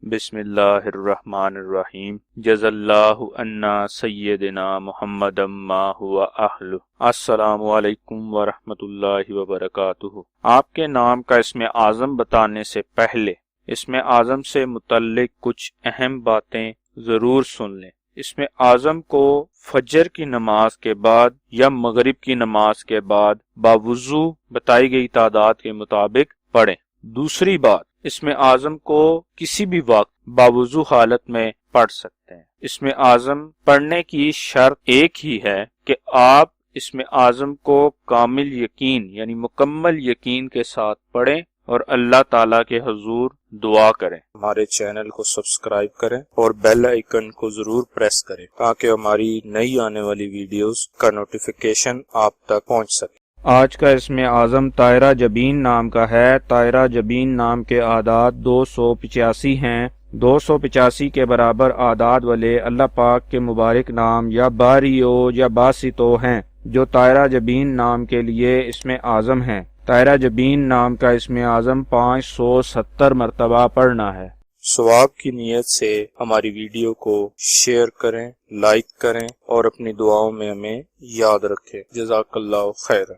بسم اللہ الرحمن الرحیم جزا اللہ عنا سیدنا محمد ما ہوا اہل۔ السلام علیکم ورحمۃ اللہ وبرکاتہ۔ آپ کے نام کا اسم اعظم بتانے سے پہلے اسم اعظم سے متعلق کچھ اہم باتیں ضرور سن لیں۔ اسم اعظم کو فجر کی نماز کے بعد یا مغرب کی نماز کے بعد باوضو بتائی گئی تعداد کے مطابق پڑھیں۔ دوسری بات، اسم اعظم کو کسی بھی وقت باوضو حالت میں پڑھ سکتے ہیں۔ اسم اعظم پڑھنے کی شرط ایک ہی ہے کہ آپ اسم اعظم کو کامل یقین یعنی مکمل یقین کے ساتھ پڑھیں اور اللہ تعالیٰ کے حضور دعا کریں۔ ہمارے چینل کو سبسکرائب کریں اور بیل آئیکن کو ضرور پریس کریں تاکہ ہماری نئی آنے والی ویڈیوز کا نوٹیفیکیشن آپ تک پہنچ سکے۔ آج کا اسم اعظم طائرہ جبین نام کا ہے۔ طائرہ جبین نام کے اعداد 285 ہیں۔ 285 کے برابر اعداد والے اللہ پاک کے مبارک نام یا باریو یا باسطو ہیں جو طائرہ جبین نام کے لیے اسم اعظم ہیں۔ طائرہ جبین نام کا اسم اعظم 570 مرتبہ پڑھنا ہے۔ ثواب کی نیت سے ہماری ویڈیو کو شیئر کریں، لائک کریں اور اپنی دعاؤں میں ہمیں یاد رکھیں۔ جزاک اللہ خیر۔